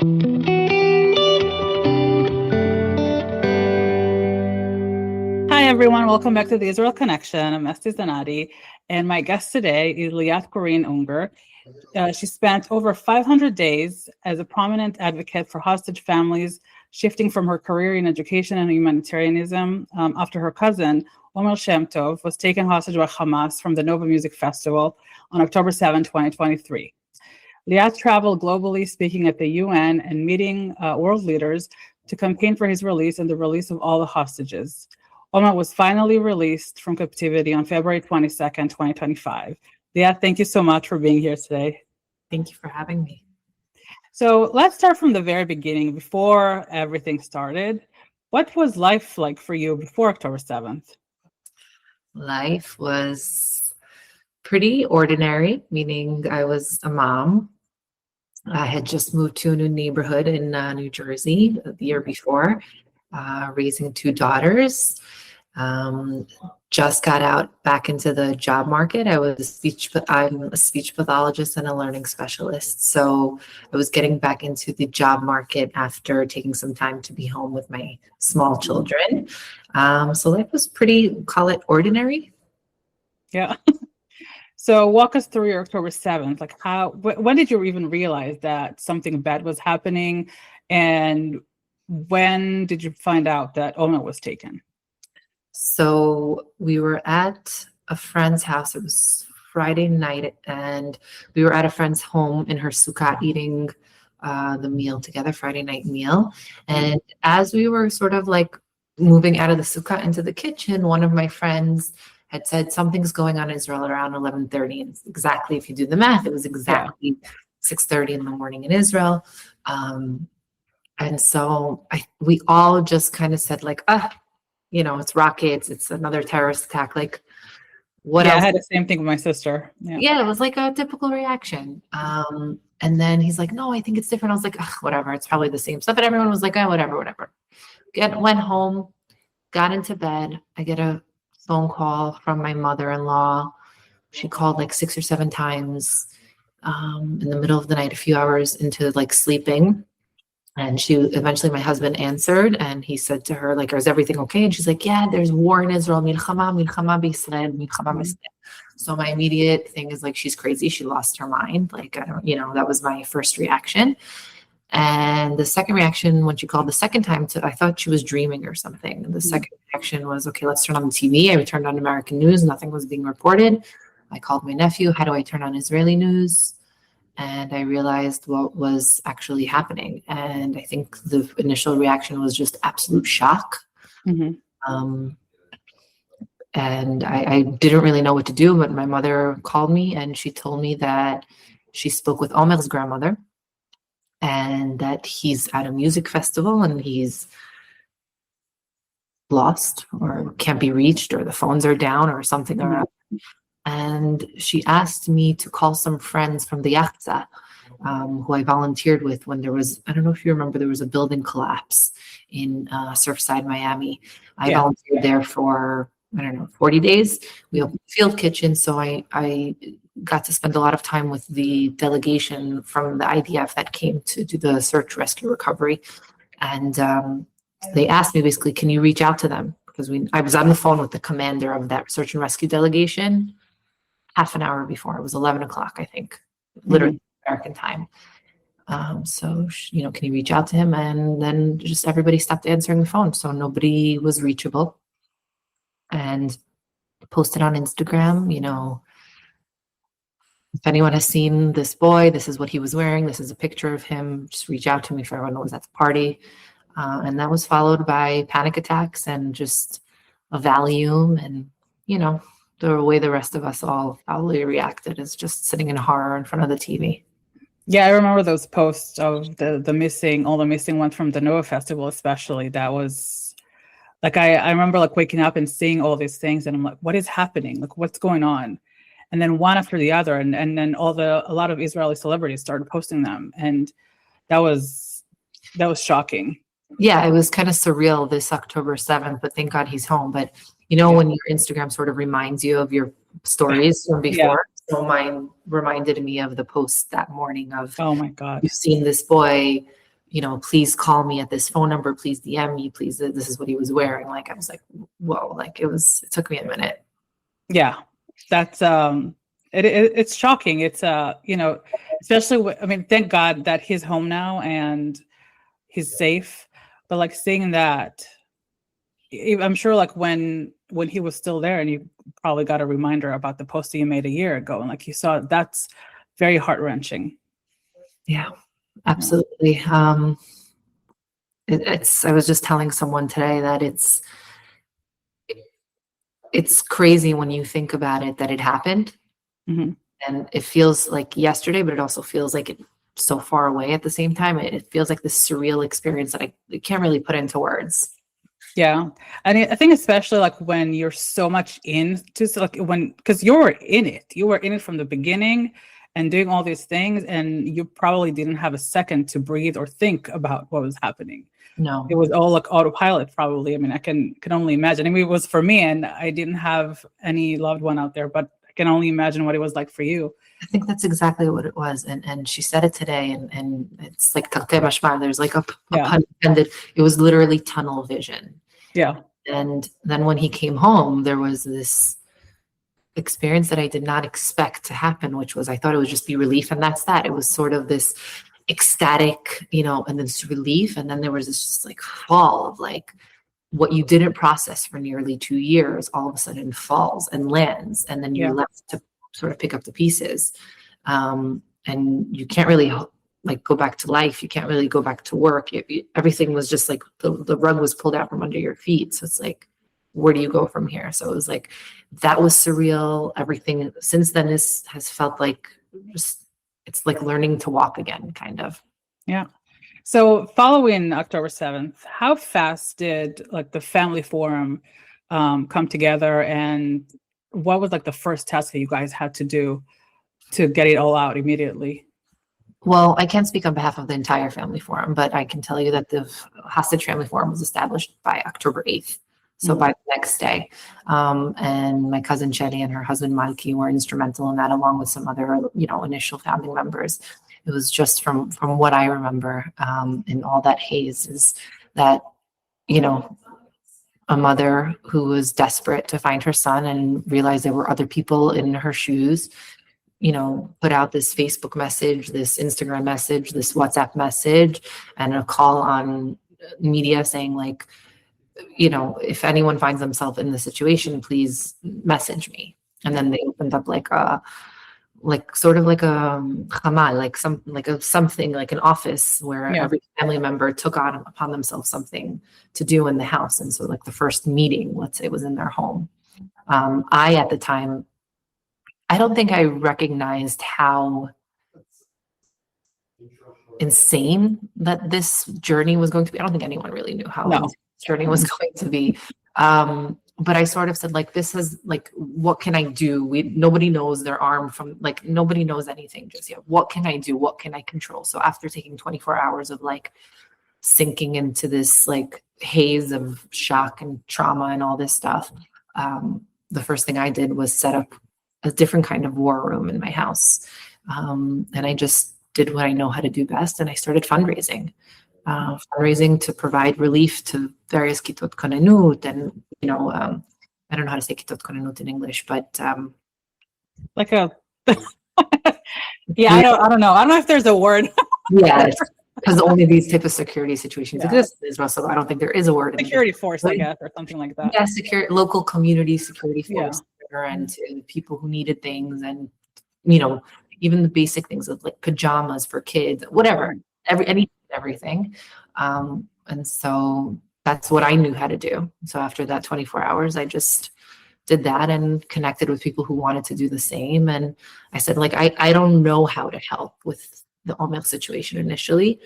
Hi, everyone. Welcome back to the Israel Connection. I'm Esti Zenati, and my guest today is Leat Corinne Unger. She spent over 500 days as a prominent advocate for hostage families, shifting from her career in education and humanitarianism after her cousin, Omer Shemtov, was taken hostage by Hamas from the Nova Music Festival on October 7, 2023. Liat traveled globally, speaking at the UN and meeting world leaders to campaign for his release and the release of all the hostages. Omer was finally released from captivity on February 22nd, 2025. Liat, thank you so much for being here today. Thank you for having me. So let's start from the very beginning, before everything started. What was life like for you before October 7th? Life was pretty ordinary, meaning I was a mom. I had just moved to a new neighborhood in New Jersey the year before, raising two daughters. Just got out back into the job market. I'm a speech pathologist and a learning specialist. So I was getting back into the job market after taking some time to be home with my small children. So life was pretty, call it ordinary. Yeah. So walk us through your October 7th. Like when did you even realize that something bad was happening? And when did you find out that Omer was taken? So we were at a friend's house. It was Friday night, and we were at a friend's home in her sukkah eating the meal together, Friday night meal. And as we were sort of like moving out of the sukkah into the kitchen, one of my friends had said something's going on in Israel around 11:30. And exactly, if you do the math, it was exactly 6:30 in the morning in Israel. And so we all just kind of said like, it's rockets, it's another terrorist attack. Like, what else? I had the same thing with my sister. Yeah, it was like a typical reaction. And then he's like, no, I think it's different. I was like, whatever, it's probably the same stuff. And everyone was like, whatever. Went home, got into bed. I get a phone call from my mother-in-law. She called like 6 or 7 times in the middle of the night, a few hours into like sleeping. And eventually my husband answered, and he said to her, like, is everything okay? And she's like, yeah, there's war in Israel. Milchama b'Yisrael. So my immediate thing is like, she's crazy. She lost her mind. Like, that was my first reaction. And the second reaction, when she called the second time, I thought she was dreaming or something. And the second reaction was, okay, let's turn on the TV. I turned on American news. Nothing was being reported. I called my nephew. How do I turn on Israeli news? And I realized what was actually happening. And I think the initial reaction was just absolute shock. Mm-hmm. And I didn't really know what to do, but my mother called me and she told me that she spoke with Omer's grandmother and that he's at a music festival and he's lost or can't be reached or the phones are down or something. Mm-hmm. And she asked me to call some friends from the Yachza, who I volunteered with when there was, I don't know if you remember, there was a building collapse in Surfside, Miami. I volunteered there for, 40 days. We opened a field kitchen. So I got to spend a lot of time with the delegation from the IDF that came to do the search, rescue, recovery. And they asked me basically, can you reach out to them? Because I was on the phone with the commander of that search and rescue delegation half an hour before. It was 11 o'clock, I think, literally American time. So, can you reach out to him? And then just everybody stopped answering the phone. So nobody was reachable. And posted on Instagram, if anyone has seen this boy, this is what he was wearing. This is a picture of him. Just reach out to me if everyone was at the party. And that was followed by panic attacks and just a Valium and, the way the rest of us all probably reacted is just sitting in horror in front of the TV. Yeah, I remember those posts of the missing, all the missing ones from the Nova Festival, especially. That was like, I remember like waking up and seeing all these things and I'm like, what is happening? Like, what's going on? And then one after the other. And then a lot of Israeli celebrities started posting them. And that was shocking. Yeah, it was kind of surreal this October 7th, but thank God he's home. But when your Instagram sort of reminds you of your stories from before. Yeah. So mine reminded me of the post that morning of, oh my God, you've seen this boy please call me at this phone number, please DM me, please. This is what he was wearing. Like, I was like, whoa, like it took me a minute. Yeah, that's it's shocking. It's especially I mean, thank God that he's home now and he's safe. But like seeing that, I'm sure like when he was still there, and you probably got a reminder about the post that you made a year ago, and like you saw, that's very heart-wrenching. Yeah, absolutely. I was just telling someone today that it's crazy when you think about it that it happened. Mm-hmm. And it feels like yesterday, but it also feels like it's so far away at the same time. It feels like this surreal experience that I can't really put into words. Yeah. And I think especially like when you're so much into because you were in it from the beginning and doing all these things, and you probably didn't have a second to breathe or think about what was happening. No, It was all like autopilot probably. I mean, I can only imagine. I mean, it was for me, and I didn't have any loved one out there, but I can only imagine what it was like for you. I think that's exactly what it was. And she said it today, and it's like tarte mashma. There's like a pun intended. It was literally tunnel vision. Yeah. And then when he came home, there was this experience that I did not expect to happen, which was I thought it would just be relief, and that's that. It was sort of this ecstatic, and this relief, and then there was this just like fall of like what you didn't process for nearly 2 years all of a sudden falls and lands, and then you're left to sort of pick up the pieces, and you can't really like go back to life. You can't really go back to work. Everything was just like the rug was pulled out from under your feet. So it's like, where do you go from here? So it was like, that was surreal. Everything since then has felt like it's like learning to walk again, kind of. Yeah. So following October 7th, how fast did like the family forum come together, and what was like the first task that you guys had to do to get it all out immediately? Well, I can't speak on behalf of the entire family forum, but I can tell you that the hostage family forum was established by October 8th. So by the next day. And my cousin Chetty and her husband Malki were instrumental in that, along with some other, initial family members. It was just from what I remember in all that haze is that, a mother who was desperate to find her son and realized there were other people in her shoes, put out this Facebook message, this Instagram message, this WhatsApp message, and a call on media saying like, if anyone finds themselves in this situation, please message me. And then they opened up like sort of like a chamal, something like an office where every family member took upon themselves something to do in the house. And so like the first meeting, let's say, was in their home. I, at the time, I don't think I recognized how insane that this journey was going to be. I don't think anyone really knew how insane this journey was going to be. But I sort of said, like, this is like, what can I do? Nobody knows their arm from, like, nobody knows anything just yet. What can I do? What can I control? So after taking 24 hours of like sinking into this like haze of shock and trauma and all this stuff, the first thing I did was set up a different kind of war room in my house. And I just did what I know how to do best. And I started fundraising to provide relief to various kitot konenut. And, I don't know how to say kitot konenut in English, but like a, I don't know. I don't know if there's a word. Yeah, because only these type of security situations exist in Israel. So I don't think there is a word. Security force, I guess, or something like that. Yeah, local community security force. And to people who needed things, and even the basic things of like pajamas for kids, whatever, everything. And so that's what I knew how to do. So after that 24 hours, I just did that and connected with people who wanted to do the same. And I said, like, I don't know how to help with the Omer situation initially.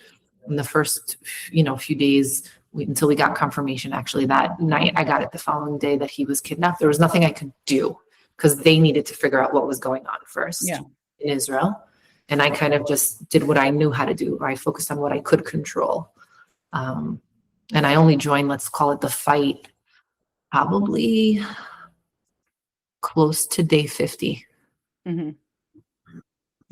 In the first, few days, until we got confirmation, actually that night, I got it the following day that he was kidnapped. There was nothing I could do because they needed to figure out what was going on first in Israel. And I kind of just did what I knew how to do. I focused on what I could control. And I only joined, let's call it the fight, probably close to day 50. Mm-hmm.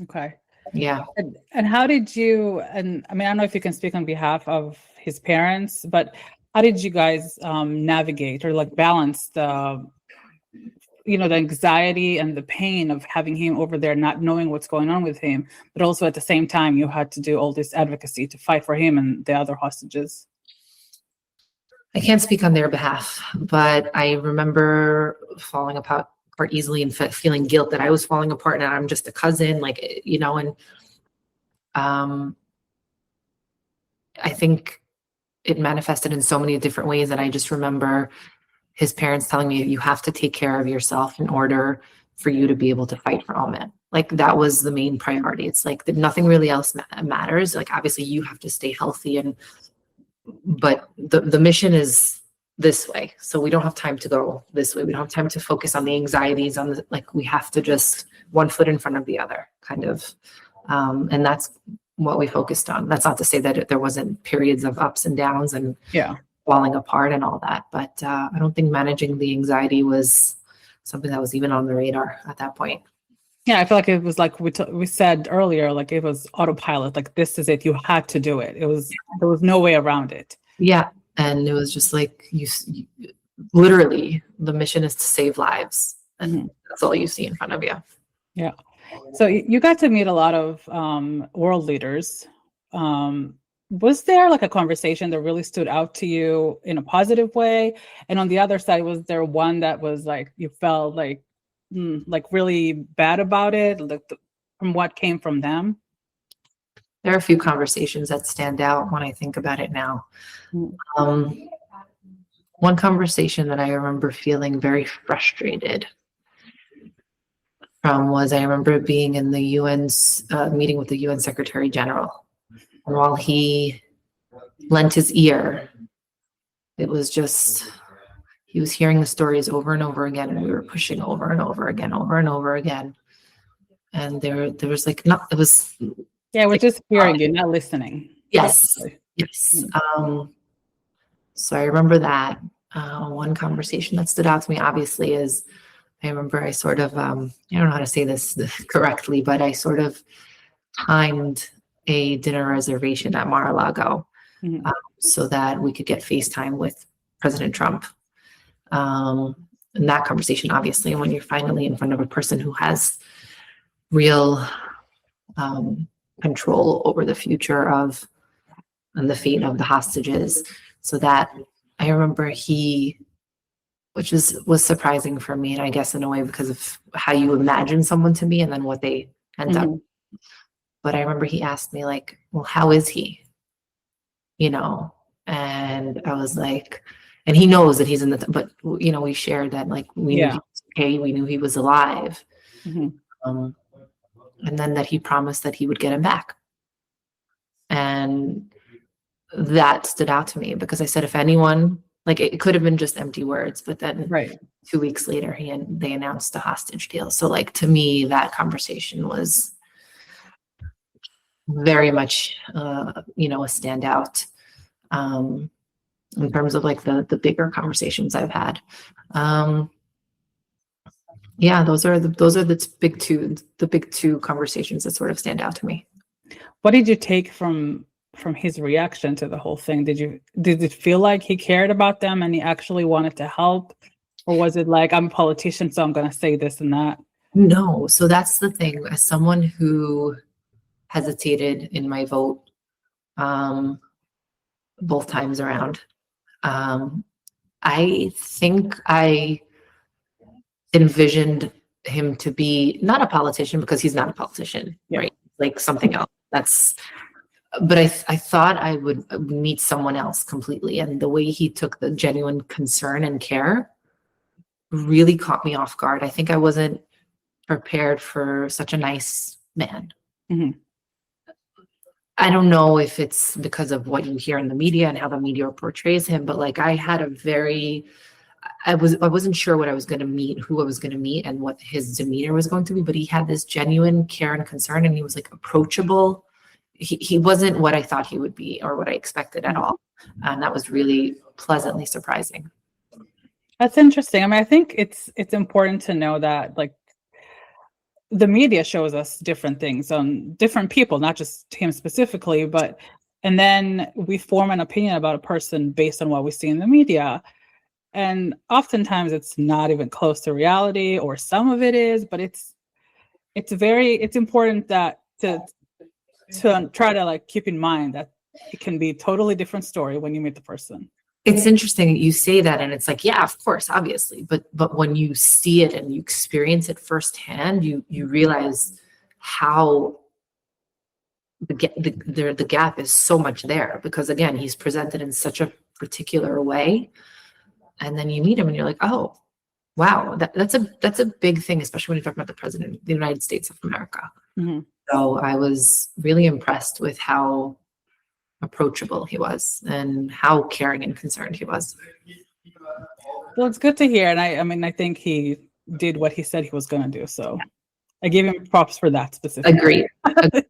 Okay. Yeah. And how did you, and I mean, I don't know if you can speak on behalf of his parents, but how did you guys navigate or like balance the, you know, the anxiety and the pain of having him over there, not knowing what's going on with him, but also at the same time, you had to do all this advocacy to fight for him and the other hostages? I can't speak on their behalf, but I remember falling apart easily and feeling guilt that I was falling apart and I'm just a cousin, like, you know, and I think it manifested in so many different ways that I just remember his parents telling me, you have to take care of yourself in order for you to be able to fight for Omer. Like that was the main priority. It's like nothing really else matters. Like obviously you have to stay healthy, but the mission is this way. So we don't have time to go this way. We don't have time to focus on the anxieties, like we have to just one foot in front of the other kind of. And that's what we focused on. That's not to say that there wasn't periods of ups and downs and falling apart and all that. But I don't think managing the anxiety was something that was even on the radar at that point. Yeah, I feel like it was like we said earlier, like it was autopilot. Like this is it. You had to do it. There was no way around it. Yeah, and it was just like you literally the mission is to save lives, and that's all you see in front of you. Yeah. So you got to meet a lot of world leaders. Was there like a conversation that really stood out to you in a positive way? And on the other side, was there one that was like you felt like really bad about it, like from what came from them? There are a few conversations that stand out when I think about it now. One conversation that I remember feeling very frustrated from was I remember being in the UN's meeting with the UN Secretary General. And while he lent his ear, it was just, he was hearing the stories over and over again, and we were pushing over and over again, over and over again. And there was like, not, it was. Yeah, we're just hearing you, not listening. Yes. Yes. So I remember that one conversation that stood out to me, obviously, is I remember I sort of, I don't know how to say this correctly, but I sort of timed a dinner reservation at Mar-a-Lago so that we could get FaceTime with President Trump. And that conversation, obviously, when you're finally in front of a person who has real control over the future of and the fate of the hostages. So that I remember which was surprising for me, and I guess in a way because of how you imagine someone to be and then what they end up. But I remember he asked me like, well, how is he? You know, and I was like, and he knows that he's in but you know, we shared that like we knew he was okay, we knew he was alive. And then that he promised that he would get him back. And that stood out to me because I said, if anyone, like it could have been just empty words, but then 2 weeks later, they announced a hostage deal. So like, to me, that conversation was very much, you know, a standout in terms of like the bigger conversations I've had. Yeah, those are the big two conversations that sort of stand out to me. What did you take from his reaction to the whole thing? Did it feel like he cared about them and he actually wanted to help? Or was it like, I'm a politician, so I'm going to say this and that? No. So that's the thing. As someone who hesitated in my vote both times around, I think I envisioned him to be not a politician because he's not a politician, right? Like something else. But I thought I would meet someone else completely. And the way he took the genuine concern and care really caught me off guard. I think I wasn't prepared for such a nice man. I don't know if it's because of what you hear in the media and how the media portrays him, but like I wasn't sure what I was going to meet, who I was going to meet, and what his demeanor was going to be. But he had this genuine care and concern, and he was like approachable. He wasn't what I thought he would be or what I expected at all. And that was really pleasantly surprising. That's interesting. I mean, I think it's important to know that like the media shows us different things on different people, not just him specifically, but and then we form an opinion about a person based on what we see in the media. And oftentimes it's not even close to reality, or some of it is, but it's important that to try to like keep in mind that it can be a totally different story when you meet the person. It's interesting you say that, and it's like, yeah, of course, obviously, but when you see it and you experience it firsthand, you realize how the gap is so much there, because again, he's presented in such a particular way, and then you meet him and you're like, oh, wow, that's a big thing, especially when you talk about the president of the United States of America. Mm-hmm. So I was really impressed with how approachable he was and how caring and concerned he was. Well, it's good to hear. And I mean, I think he did what he said he was going to do. So I give him props for that specifically. Agreed.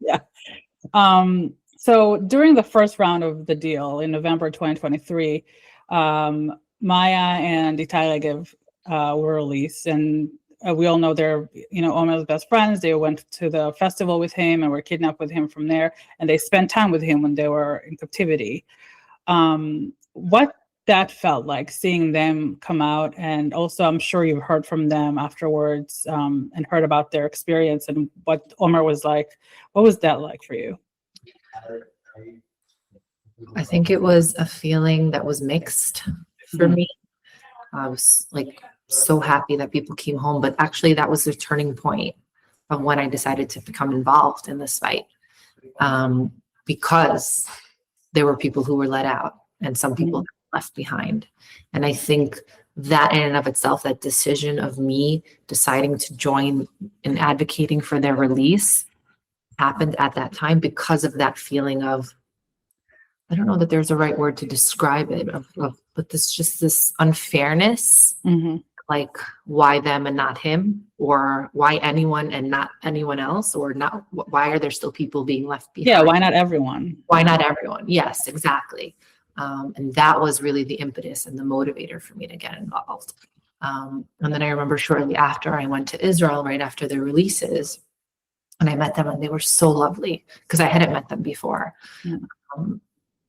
Yeah. So during the first round of the deal in November 2023, Maya and Itai were released, and we all know they're, Omer's best friends. They went to the festival with him and were kidnapped with him from there, and they spent time with him when they were in captivity. What that felt like, seeing them come out, and also I'm sure you've heard from them afterwards, and heard about their experience and what Omer was like. What was that like for you? I think it was a feeling that was mixed for me. I was like so happy that people came home, but actually that was the turning point of when I decided to become involved in this fight, because there were people who were let out and some people left behind. And I think that in and of itself, that decision of me deciding to join in advocating for their release happened at that time because of that feeling of, I don't know that there's a right word to describe it, but this unfairness, like why them and not him, or why anyone and not anyone else, or not, why are there still people being left behind? Yeah, why not everyone? Why not everyone? Yes, exactly. And that was really the impetus and the motivator for me to get involved. And then I remember shortly after I went to Israel, right after their releases, and I met them, and they were so lovely because I hadn't met them before.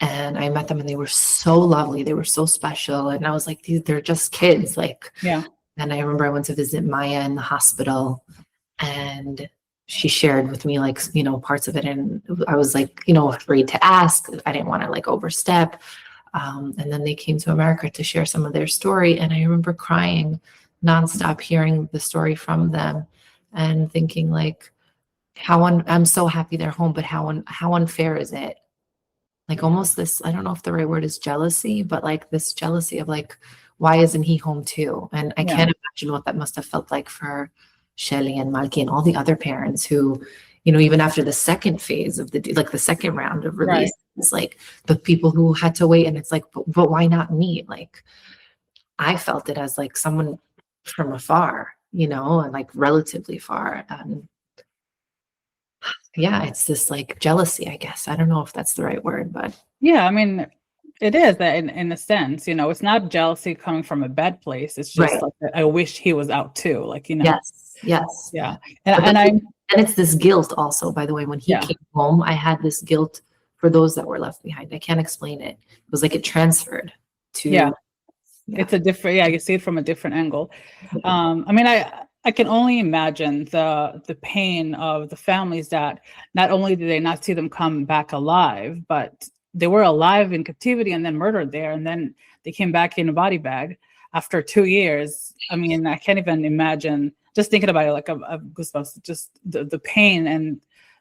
And I met them and they were so lovely. They were so special. And I was like, they're just kids. Like, yeah. And I remember I went to visit Maya in the hospital, and she shared with me, like, parts of it. And I was like, afraid to ask. I didn't want to like overstep. And then they came to America to share some of their story. And I remember crying nonstop, hearing the story from them and thinking like, I'm so happy they're home, but how unfair is it? Like almost this, I don't know if the right word is jealousy, but like this jealousy of like, why isn't he home too? And I can't imagine what that must have felt like for Shelly and Malki and all the other parents who, even after the second phase of the second round of release, it's like the people who had to wait, and it's like, but why not me? Like, I felt it as like someone from afar, and like relatively far. Yeah, it's this like jealousy, I guess. I don't know if that's the right word, but yeah, I mean, it is that in a sense, it's not jealousy coming from a bad place. It's just like, I wish he was out too, like, Yes. Yeah. And it's this guilt also, by the way, when he came home, I had this guilt for those that were left behind. I can't explain it. It was like it transferred to it's a different, you see it from a different angle. I mean, I can only imagine the pain of the families that not only did they not see them come back alive, but they were alive in captivity and then murdered there, and then they came back in a body bag after 2 years. I mean, I can't even imagine, just thinking about it, like a goosebumps, just the pain and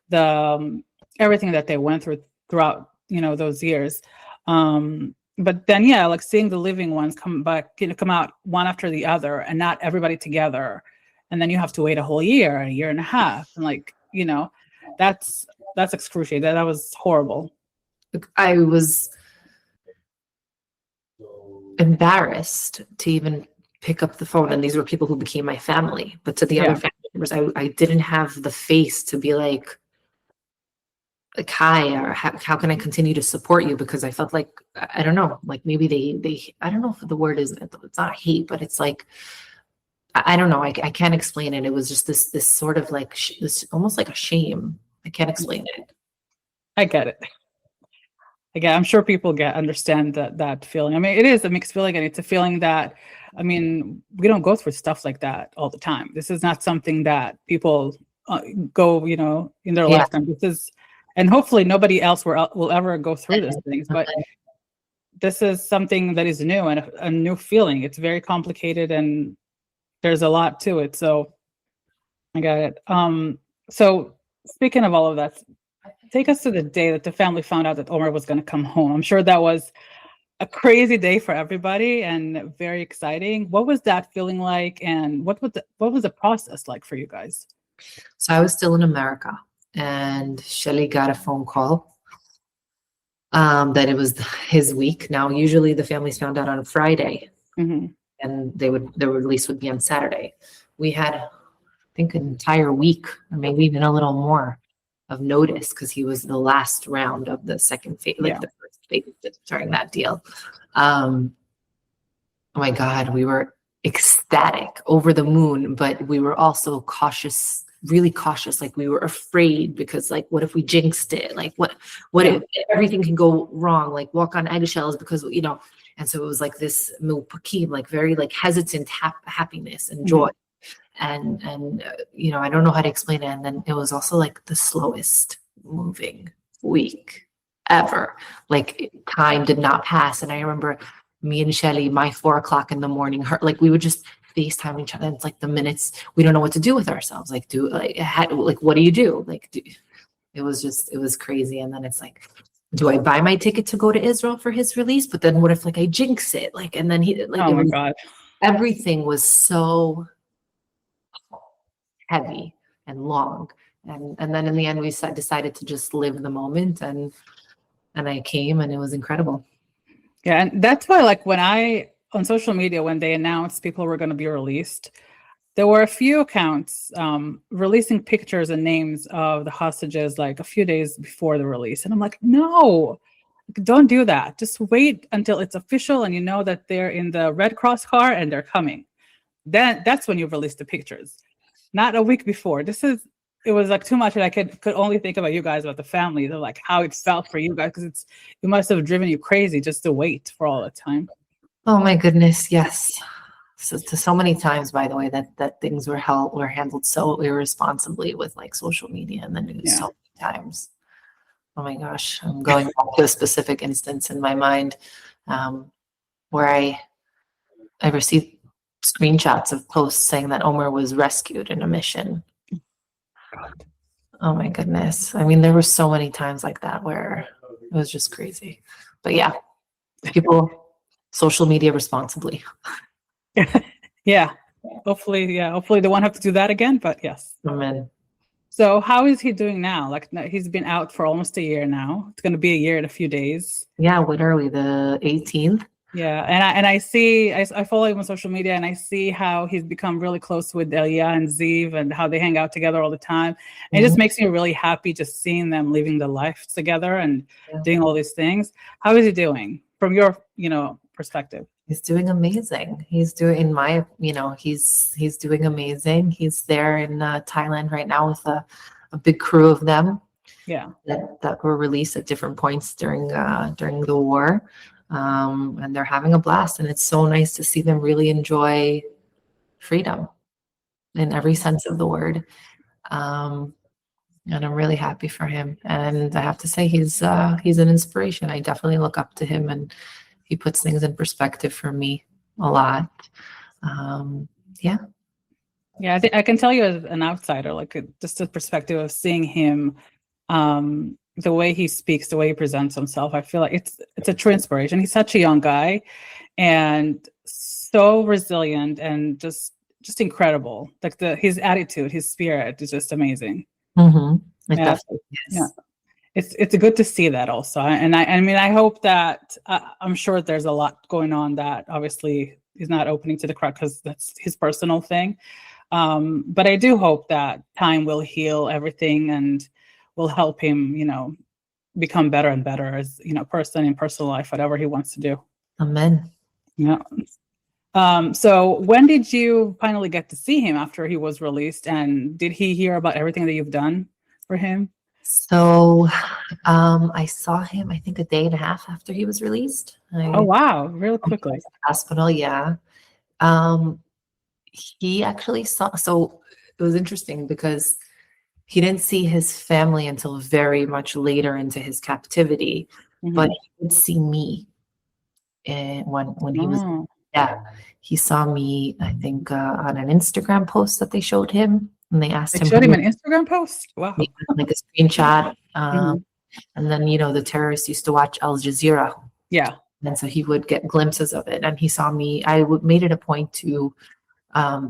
the everything that they went throughout those years. But then like seeing the living ones come back, come out one after the other, and not everybody together. And then you have to wait a whole year, a year and a half. And like, that's excruciating. That was horrible. I was embarrassed to even pick up the phone. And these were people who became my family. But to the other family members, I didn't have the face to be like, hi, or how can I continue to support you? Because I felt like, I don't know, like maybe they I don't know if the word is, it's not hate, but it's like, I don't know. I can't explain it. It was just this sort of like this almost like a shame. I can't explain it. I get it. Again, I'm sure people understand that feeling. I mean, it is a mixed feeling, and it's a feeling that, I mean, we don't go through stuff like that all the time. This is not something that people go, in their lifetime. This is, and hopefully nobody else will ever go through these things. But this is something that is new and a new feeling. It's very complicated, and there's a lot to it. So I got it. So speaking of all of that, take us to the day that the family found out that Omer was going to come home. I'm sure that was a crazy day for everybody and very exciting. What was that feeling like, and what was the process like for you guys? So I was still in America, and Shelly got a phone call that it was his week. Now, usually the families found out on a Friday, and their release would be on Saturday. We had, I think, an entire week, or maybe even a little more, of notice, because he was the last round of the second phase, the first phase during that deal. Oh my God, we were ecstatic, over the moon, but we were also cautious, really cautious. Like, we were afraid, because like, what if we jinxed it? Like, what if everything can go wrong? Like, walk on eggshells, because and so it was like this milpakim, like very like hesitant happiness and joy. And I don't know how to explain it. And then it was also like the slowest moving week ever. Like, time did not pass. And I remember me and Shelly, my 4 o'clock in the morning, like we would just FaceTime each other. It's like the minutes, we don't know what to do with ourselves. Like, what do you do? It was crazy. And then it's like, do I buy my ticket to go to Israel for his release? But then what if like I jinx it? Like, and then oh my God, everything was so heavy and long, and then in the end we decided to just live the moment, and I came, and it was incredible. Yeah, and that's why, like, when on social media, when they announced people were going to be released, there were a few accounts releasing pictures and names of the hostages like a few days before the release, and I'm like, no, don't do that. Just wait until it's official and you know that they're in the Red Cross car and they're coming. Then that's when you release the pictures. Not a week before. It was like too much, and I could only think about you guys, about the family, like how it felt for you guys, because it must have driven you crazy just to wait for all the time. Oh my goodness, yes. So many times, by the way, that things were handled so irresponsibly with like social media and the news. So many times. Oh my gosh, I'm going back to a specific instance in my mind where I received screenshots of posts saying that Omer was rescued in a mission. God. Oh my goodness. I mean, there were so many times like that where it was just crazy. But yeah, people, social media responsibly. Yeah. Hopefully they won't have to do that again, but yes. Amen. So how is he doing now? Like, he's been out for almost a year now. It's going to be a year in a few days. Yeah, literally the 18th. Yeah, and I follow him on social media, and I see how he's become really close with Elia and Ziv, and how they hang out together all the time. And it just makes me really happy just seeing them living their life together and doing all these things. How is he doing from your, perspective? He's doing amazing. He's doing he's doing amazing. He's there in Thailand right now with a big crew of them. Yeah, that were released at different points during the war. And they're having a blast, and it's so nice to see them really enjoy freedom in every sense of the word. And I'm really happy for him. And I have to say, he's an inspiration. I definitely look up to him, and he puts things in perspective for me a lot. Yeah, I can tell you as an outsider, like just the perspective of seeing him, the way he speaks, the way he presents himself, I feel like it's a true inspiration. He's such a young guy and so resilient and just incredible. Like his attitude, his spirit is just amazing. It's good to see that also. And I mean, I hope that I'm sure there's a lot going on that obviously he's not opening to the crowd because that's his personal thing. But I do hope that time will heal everything and will help him, become better and better as, person in personal life, whatever he wants to do. Amen. Yeah. So when did you finally get to see him after he was released? And did he hear about everything that you've done for him? So I saw him, I think, a day and a half after he was released. Oh, wow. Really quickly. Hospital, yeah. He actually saw, so it was interesting because he didn't see his family until very much later into his captivity, but he would see me when he was, Oh, yeah, he saw me, I think, on an Instagram post that they showed him, and they asked they him showed him an Instagram post? Wow. like a screenshot. Mhm. And then, the terrorists used to watch Al Jazeera. Yeah. And so he would get glimpses of it. And he saw me. Made it a point to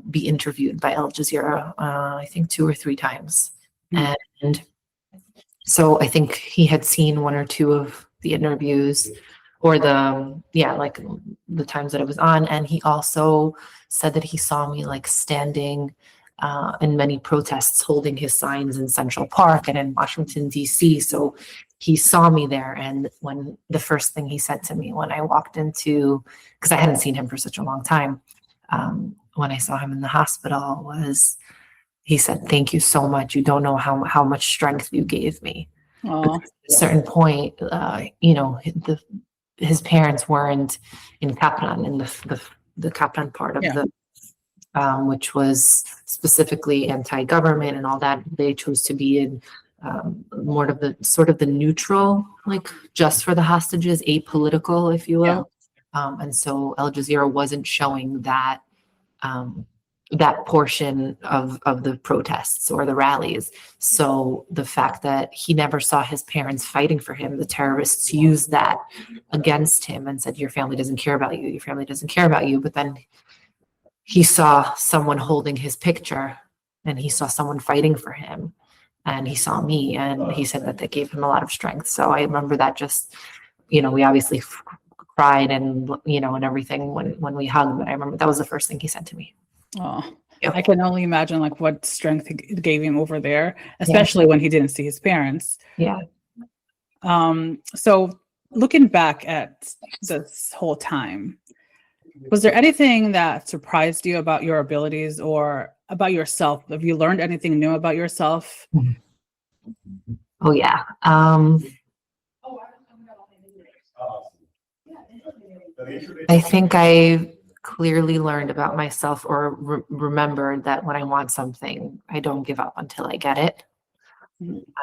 be interviewed by Al Jazeera, I think 2 or 3 times. Mm. And so I think he had seen 1 or 2 of the interviews, or like the times that I was on. And he also said that he saw me like standing in many protests, holding his signs in Central Park and in Washington, D.C. So he saw me there. And when the first thing he said to me when I walked into, because I hadn't seen him for such a long time, when I saw him in the hospital, was he said, "Thank you so much. You don't know how much strength you gave me." Oh, At a certain point, his parents weren't in Kaplan, in the Kaplan part of yeah. the which was specifically anti-government and all that. They chose to be in more of the sort of the neutral, like just for the hostages, apolitical, if you will. And so Al Jazeera wasn't showing that that portion of the protests or the rallies. So the fact that he never saw his parents fighting for him, the terrorists used that against him and said, "Your family doesn't care about you. Your family doesn't care about you." But then he saw someone holding his picture, and he saw someone fighting for him, and he saw me, and he said that gave him a lot of strength. So I remember that just, we obviously cried and, and everything when we hugged, but I remember that was the first thing he said to me. Oh, Yep. I can only imagine like what strength it gave him over there, especially when he didn't see his parents. Yeah. So looking back at this whole time, was there anything that surprised you about your abilities or about yourself? Have you learned anything new about yourself? Oh, yeah. I think I clearly learned about myself, or remembered that when I want something, I don't give up until I get it.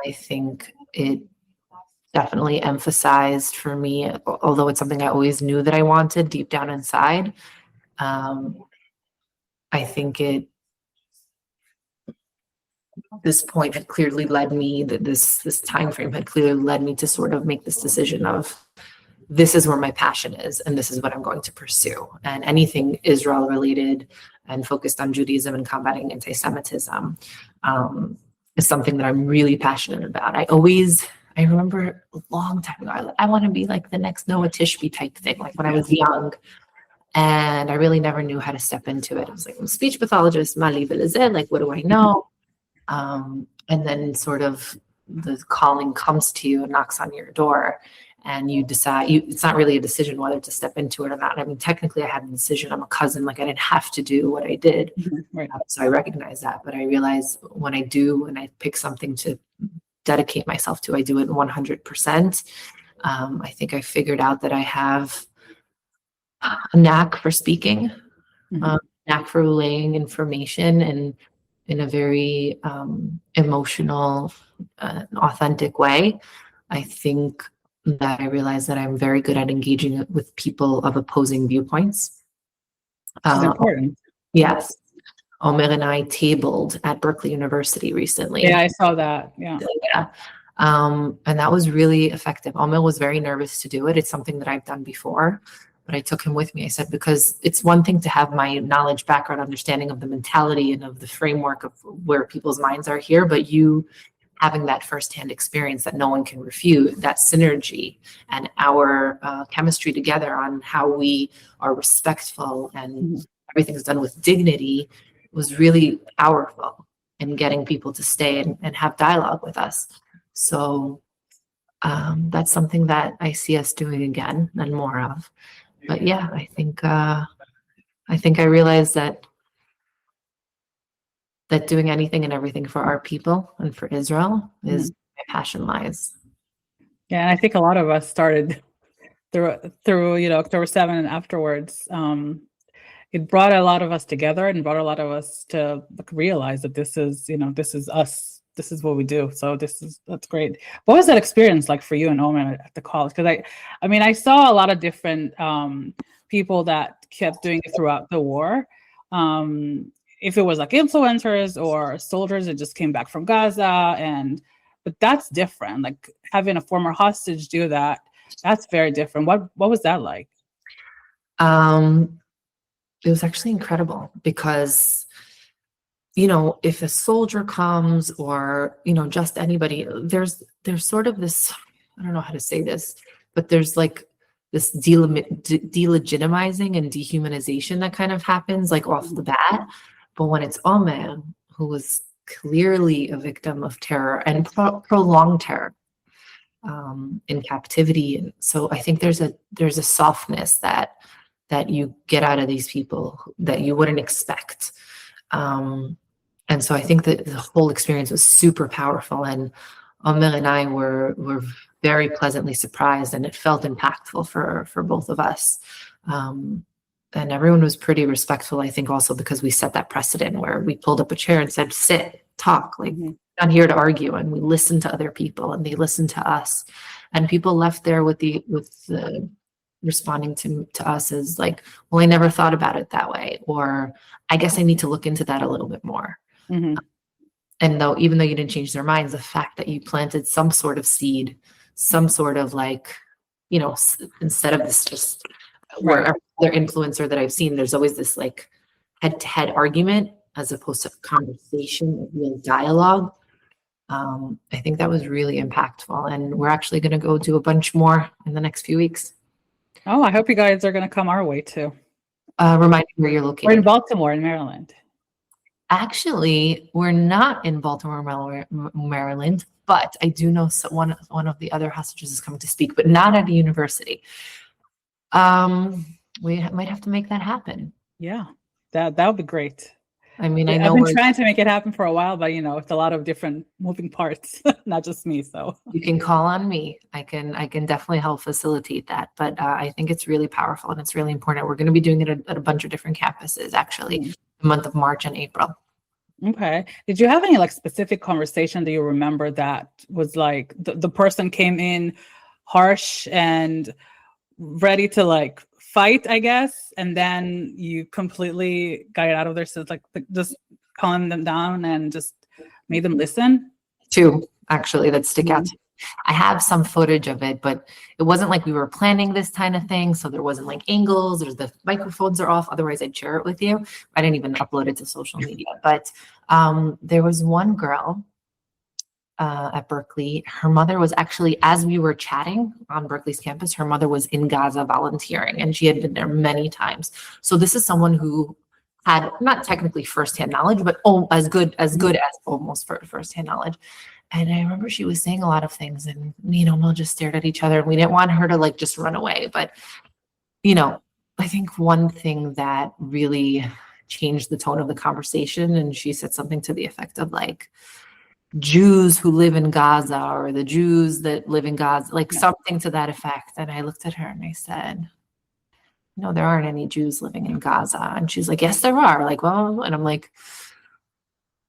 I think it definitely emphasized for me, although it's something I always knew that I wanted deep down inside. I think this point had clearly led me, that this time frame had clearly led me to sort of make this decision of, this is where my passion is, and this is what I'm going to pursue. And anything Israel related and focused on Judaism and combating anti-Semitism is something that I'm really passionate about. I remember a long time ago, I want to be like the next Noah Tishby type thing, like when I was young. And I really never knew how to step into it. I was like, I'm a speech pathologist, like, what do I know? And then sort of the calling comes to you and knocks on your door, and you decide, it's not really a decision whether to step into it or not. I mean, technically I had a decision. I'm a cousin, like I didn't have to do what I did. Right. So I recognize that, but I realize when I do, and I pick something to dedicate myself to, I do it 100%. I think I figured out that I have a knack for speaking, knack for relaying information, and in a very emotional, authentic way. I think that I realized that I'm very good at engaging with people of opposing viewpoints. It's important. Yes. Omer and I tabled at Berkeley University recently. Yeah, I saw that. Yeah. And that was really effective. Omer was very nervous to do it. It's something that I've done before, but I took him with me. I said, because it's one thing to have my knowledge, background, understanding of the mentality and of the framework of where people's minds are here, but you having that firsthand experience that no one can refute, that synergy and our chemistry together on how we are respectful and everything's done with dignity was really powerful in getting people to stay and have dialogue with us. So that's something that I see us doing again and more of. But yeah, I think I think I realized that doing anything and everything for our people and for Israel is my passion lies. Yeah, and I think a lot of us started through October 7 and afterwards. It brought a lot of us together and brought a lot of us to realize that this is us. This is what we do. So that's great. What was that experience like for you and Omer at the college? Because I saw a lot of different people that kept doing it throughout the war. If it was like influencers or soldiers that just came back from Gaza, but that's different. Like having a former hostage do that, that's very different. What was that like? It was actually incredible because, if a soldier comes or, just anybody, there's sort of this, I don't know how to say this, but there's like this delegitimizing and dehumanization that kind of happens like off the bat. But when it's Omer, who was clearly a victim of terror and prolonged terror in captivity. And so I think there's a softness that you get out of these people that you wouldn't expect. And so I think that the whole experience was super powerful, and Omer and I were very pleasantly surprised, and it felt impactful for both of us. And everyone was pretty respectful, I think, also because we set that precedent where we pulled up a chair and said, sit, talk, like not here to argue. And we listened to other people and they listened to us. And people left there with the responding to us as like, well, I never thought about it that way. Or I guess I need to look into that a little bit more. And even though you didn't change their minds, the fact that you planted some sort of seed, some sort of like, instead of this just where other influencer that I've seen, there's always this like head-to-head argument as opposed to conversation, real dialogue. I think that was really impactful, and we're actually going to go do a bunch more in the next few weeks. Oh, I hope you guys are going to come our way too. Remind me where you're located. We're in Baltimore, in Maryland. Actually, we're not in Baltimore, Maryland, but I do know one of the other hostages is coming to speak, but not at a university. We might have to make that happen. Yeah, that would be great. I mean, I know I've been trying to make it happen for a while, but it's a lot of different moving parts, not just me. So you can call on me. I can definitely help facilitate that. But I think it's really powerful and it's really important. We're going to be doing it at a bunch of different campuses, actually, the month of March and April. Okay. Did you have any like specific conversation that you remember that was like the person came in harsh and ready to like fight, I guess, and then you completely got it out of their sense, like just calming them down and just made them listen? Two, actually, that stick out to me. I have some footage of it, but it wasn't like we were planning this kind of thing. So there wasn't like angles, there's the microphones are off. Otherwise I'd share it with you. I didn't even upload it to social media, but there was one girl at Berkeley. Her mother was actually, as we were chatting on Berkeley's campus, her mother was in Gaza volunteering, and she had been there many times. So this is someone who had not technically firsthand knowledge, but as good as almost firsthand knowledge. And I remember she was saying a lot of things, and me and Omel just stared at each other, and we didn't want her to like just run away. But, I think one thing that really changed the tone of the conversation, and she said something to the effect of like, Jews who live in Gaza, or the Jews that live in Gaza, like something to that effect. And I looked at her and I said, no, there aren't any Jews living in Gaza. And she's like, yes, there are. Like, well, and I'm like,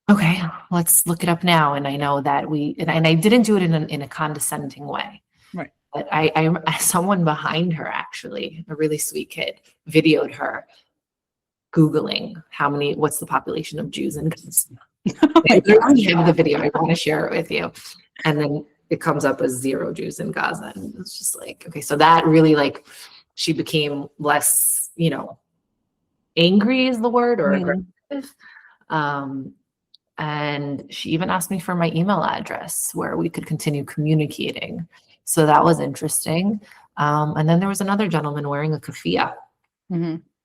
okay, let's look it up now. And I know that and I didn't do it in a condescending way. Right. But I someone behind her, actually, a really sweet kid, videoed her Googling what's the population of Jews in Gaza. I have the video. I want to share it with you. And then it comes up as 0 Jews in Gaza. And it's just like, okay, so that really like, she became less, angry is the word, or aggressive. And she even asked me for my email address where we could continue communicating. So that was interesting. And then there was another gentleman wearing a keffiyeh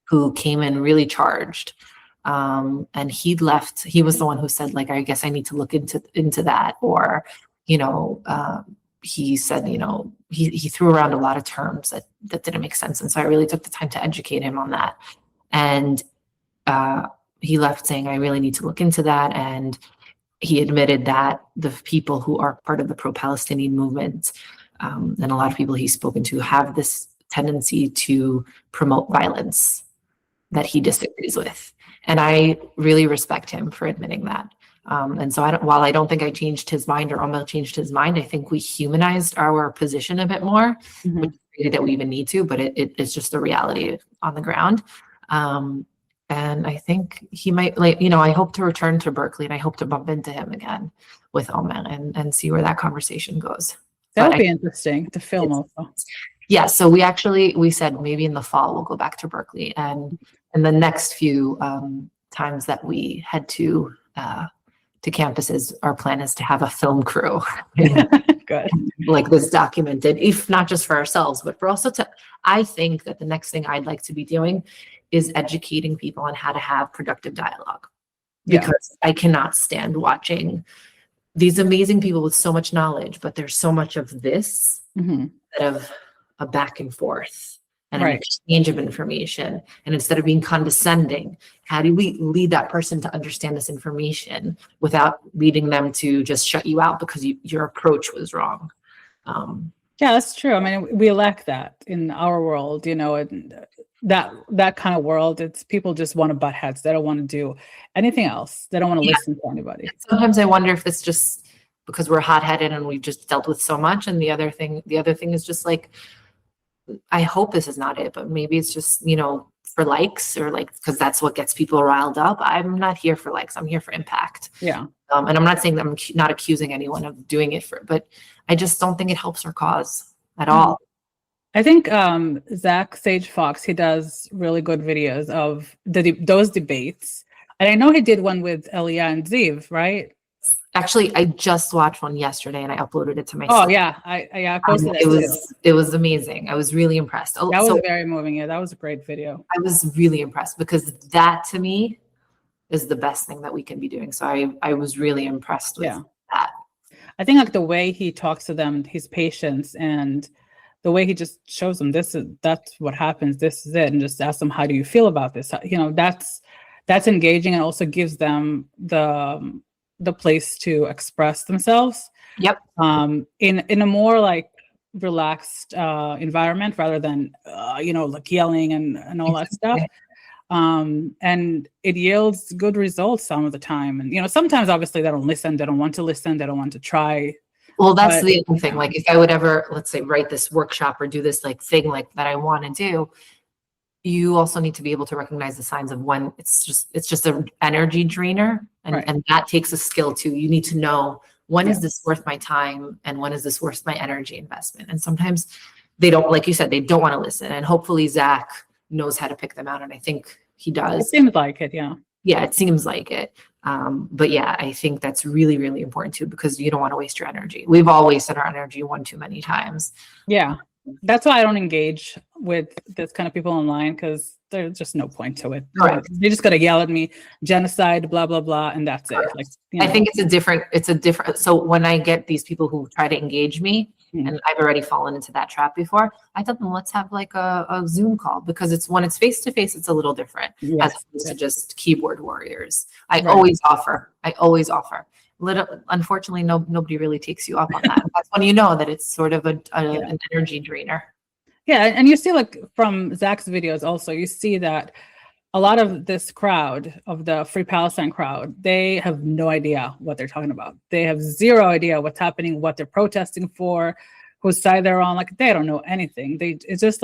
who came in really charged. And he left. He was the one who said, like, I guess I need to look into that. Or, he said, he threw around a lot of terms that didn't make sense. And so I really took the time to educate him on that. And he left saying, I really need to look into that. And he admitted that the people who are part of the pro-Palestinian movement, and a lot of people he's spoken to, have this tendency to promote violence that he disagrees with. And I really respect him for admitting that. And so while I don't think I changed his mind or Omer changed his mind, I think we humanized our position a bit more, which is that we even need to, but it's just the reality on the ground. And I think he might, I hope to return to Berkeley, and I hope to bump into him again with Omer and see where that conversation goes. That would be interesting to film also. Yeah, so we said maybe in the fall we'll go back to Berkeley, and in the next few times that we head to campuses, our plan is to have a film crew. Good. Like this documented, if not just for ourselves, but for also I think that the next thing I'd like to be doing is educating people on how to have productive dialogue. Because I cannot stand watching these amazing people with so much knowledge, but there's so much of this instead of a back and forth and an exchange of information. And instead of being condescending, how do we lead that person to understand this information without leading them to just shut you out because your approach was wrong? Yeah, that's true. I mean, we lack that in our world, and that kind of world. It's people just want to butt heads. They don't want to do anything else. They don't want to listen to anybody. Sometimes I wonder if it's just because we're hot-headed and we've just dealt with so much. And the other thing is just like, I hope this is not it, but maybe it's just, for likes or because that's what gets people riled up. I'm not here for likes. I'm here for impact. Yeah. And I'm not saying that I'm not accusing anyone of doing it but I just don't think it helps our cause at all. I think Zach Sage Fox, he does really good videos of those debates. And I know he did one with Elia and Ziv, right? Actually, I just watched one yesterday and I uploaded it to my Oh, yeah. I posted it was amazing. I was really impressed. That was very moving. Yeah, that was a great video. I was really impressed because that to me is the best thing that we can be doing. So I was really impressed with that. I think the way he talks to them, his patience, and the way he just shows them that's what happens. This is it. And just ask them, how do you feel about this? That's engaging, and also gives them the place to express themselves. Yep. In a more relaxed environment rather than yelling and all that stuff. And it yields good results some of the time. And sometimes obviously they don't listen, they don't want to listen, they don't want to try. Well, that's the other thing. If I would ever, let's say, write this workshop or do this thing that I want to do, you also need to be able to recognize the signs of when it's just an energy drainer, and that takes a skill too. You need to know, when is this worth my time, and when is this worth my energy investment? And sometimes they don't, like you said, they don't want to listen. And hopefully Zach knows how to pick them out, and I think he does. It seems like it, yeah. Yeah, it seems like it. But yeah, I think that's really, really important too, because you don't want to waste your energy. We've all wasted our energy one too many times. Yeah. That's why I don't engage with this kind of people online, because there's just no point to it. Correct. You're just gonna yell at me, genocide, blah blah blah, and that's it. I think it's a different. So when I get these people who try to engage me, and I've already fallen into that trap before, I tell them, let's have a Zoom call, because when it's face to face, it's a little different as opposed to just keyboard warriors. I always offer. Unfortunately, nobody really takes you up on that. That's when you know that it's sort of an energy drainer. Yeah, and you see, from Zach's videos also, you see that a lot of this crowd, of the Free Palestine crowd, they have no idea what they're talking about. They have zero idea what's happening, what they're protesting for, whose side they're on. They don't know anything. It's just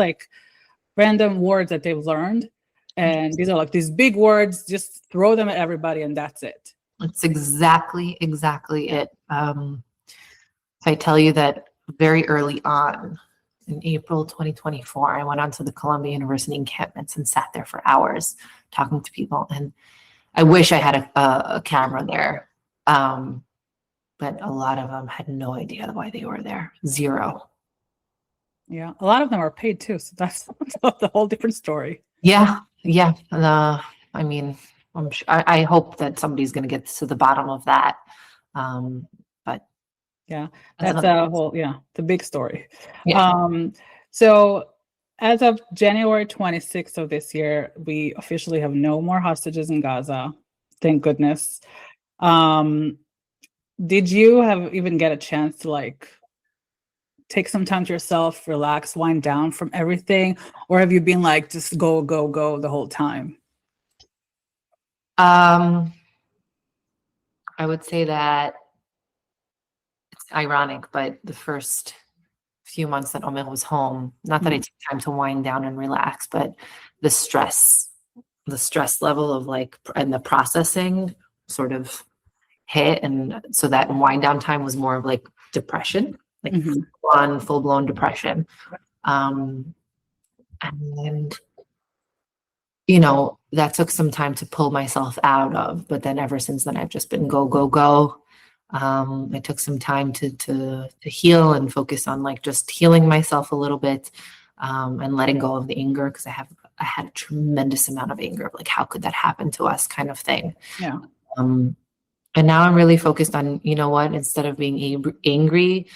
random words that they've learned, and these are these big words. Just throw them at everybody, and that's it. It's exactly it. I tell you that very early on, in April 2024, I went onto the Columbia University encampments and sat there for hours talking to people. And I wish I had a camera there, but a lot of them had no idea why they were there. Zero. Yeah, a lot of them are paid too, so that's the whole different story. Yeah. I mean, I hope that somebody's going to get to the bottom of that. But yeah, that's the big story. Yeah. So as of January 26th of this year, we officially have no more hostages in Gaza. Thank goodness. Did you even get a chance to like take some time to yourself, relax, wind down from everything? Or have you been like, just go, go, go the whole time? I would say that it's ironic, but the first few months that Omer was home, not that I took time to wind down and relax, but the stress level of like, and the processing sort of hit. And so that wind down time was more of like depression, like full blown depression. And you know, that took some time to pull myself out of, but then ever since then, I've just been go, go, go. I took some time to heal and focus on like just healing myself a little bit, and letting go of the anger, because I had a tremendous amount of anger of like, how could that happen to us kind of thing. Yeah. And now I'm really focused on, you know what, instead of being angry,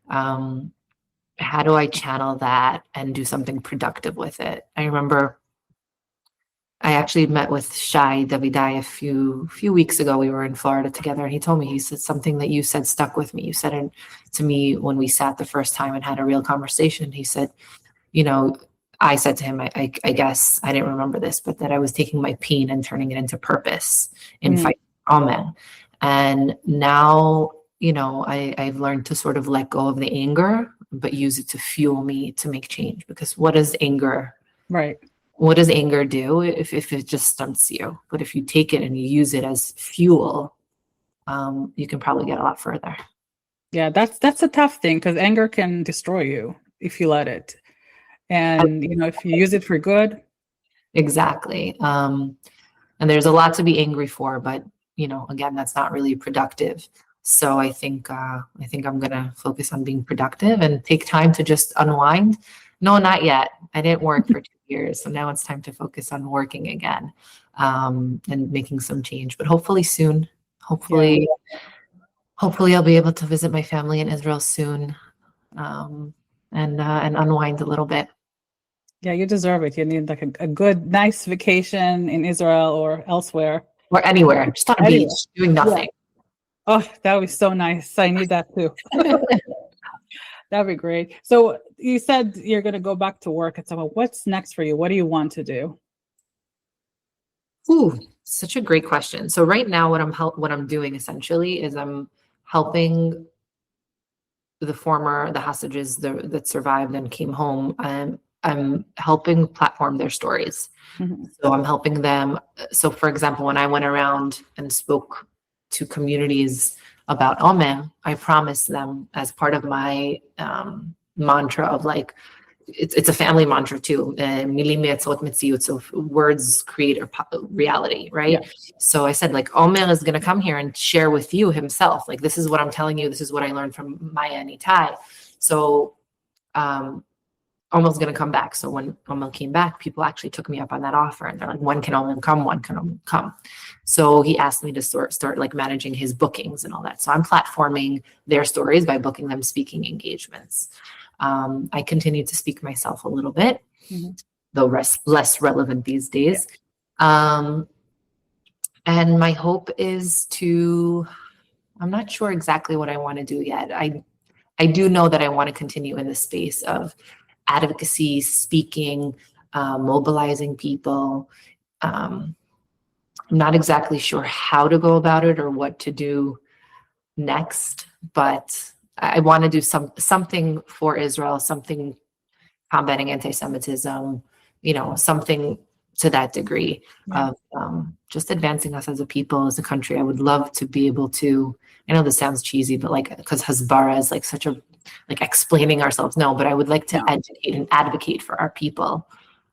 how do I channel that and do something productive with it? I remember I actually met with Shai Davidai a few weeks ago. We were in Florida together, and he told me, he said, something that you said stuck with me. You said it to me when we sat the first time and had a real conversation. He said, you know, I said to him, I guess I didn't remember this, but that I was taking my pain and turning it into purpose in fighting Amen. And now, you know, I've learned to sort of let go of the anger, but use it to fuel me to make change. Because what does anger do if it just stunts you? But if you take it and you use it as fuel, you can probably get a lot further. Yeah, that's a tough thing, because anger can destroy you if you let it. And, you know, if you use it for good. Exactly. And there's a lot to be angry for, but, you know, again, that's not really productive. So I think I'm going to focus on being productive and take time to just unwind. No, not yet. I didn't work for 2 years. So now it's time to focus on working again, and making some change, but hopefully soon. Hopefully I'll be able to visit my family in Israel soon, and unwind a little bit. Yeah, you deserve it. You need like a good, nice vacation in Israel or elsewhere. Or anywhere, just on a beach, doing nothing. Yeah. Oh, that would be so nice. I need that too. That'd be great. So you said you're going to go back to work at some point. What's next for you? What do you want to do? Ooh, such a great question. So right now, what I'm doing essentially is I'm helping the hostages that survived and came home, and I'm helping platform their stories. So I'm helping them. So for example, when I went around and spoke to communities about Omer, I promised them, as part of my mantra of like, it's a family mantra too. Milim meitzot metziut. So words create reality, right? Yeah. So I said, like, Omer is going to come here and share with you himself. Like, this is what I'm telling you. This is what I learned from Maya and Itai. So Omer's going to come back. So when Omer came back, people actually took me up on that offer, and they're like, when can Omer come? When can Omer come? So he asked me to start like managing his bookings and all that. So I'm platforming their stories by booking them speaking engagements. I continue to speak myself a little bit, though less relevant these days. Yeah. And my hope is I'm not sure exactly what I want to do yet. I do know that I want to continue in the space of advocacy, speaking, mobilizing people. I'm not exactly sure how to go about it or what to do next, but I want to do something for Israel, something combating anti-Semitism, you know, something to that degree of just advancing us as a people, as a country. I would love to be able to, I know this sounds cheesy, but like, because Hasbara is like such a, like explaining ourselves. No, but I would like to educate and advocate for our people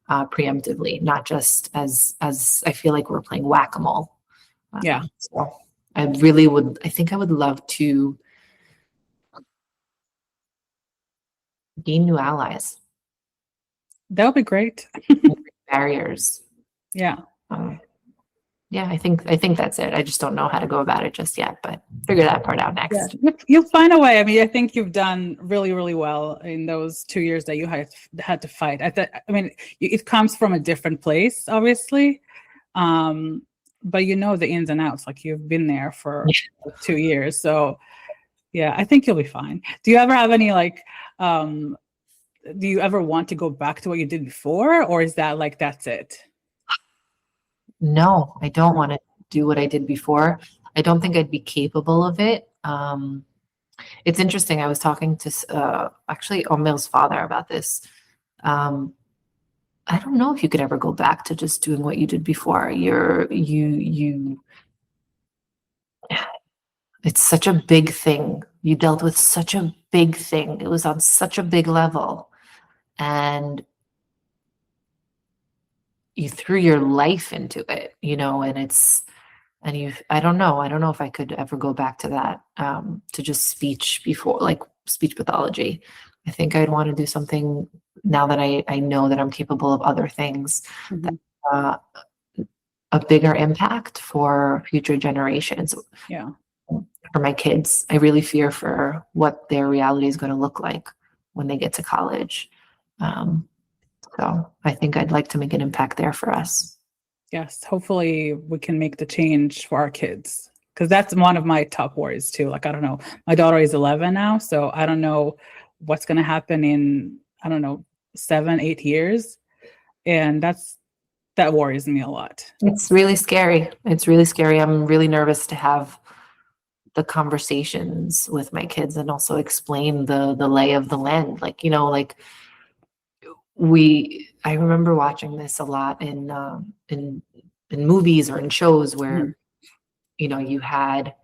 preemptively, not just as I feel like we're playing whack-a-mole. So I think I would love to gain new allies. That would be great. Barriers. Yeah. yeah, I think that's it. I just don't know how to go about it just yet, but figure that part out next. Yeah, you'll find a way. I mean, I think you've done really, really well in those 2 years that you had to fight. I mean, it comes from a different place, obviously, but you know the ins and outs. Like you've been there for 2 years, so yeah, I think you'll be fine. Do you ever have any like? Do you ever want to go back to what you did before, or is that like that's it? No, I don't want to do what I did before. I don't think I'd be capable of it. It's interesting. I was talking to actually Omer's father about this. I don't know if you could ever go back to just doing what you did before. It's such a big thing. You dealt with such a big thing. It was on such a big level. And you threw your life into it, I don't know if I could ever go back to that, to just speech before, like speech pathology. I think I'd want to do something now that I know that I'm capable of other things, that, a bigger impact for future generations. Yeah. For my kids, I really fear for what their reality is going to look like when they get to college. So I think I'd like to make an impact there for us. Yes, hopefully we can make the change for our kids, because that's one of my top worries too. Like, I don't know, my daughter is 11 now, so I don't know what's going to happen in, I don't know, 7, 8 years. And that worries me a lot. It's really scary. It's really scary. I'm really nervous to have the conversations with my kids and also explain the lay of the land. Like, I remember watching this a lot in movies or in shows where, you had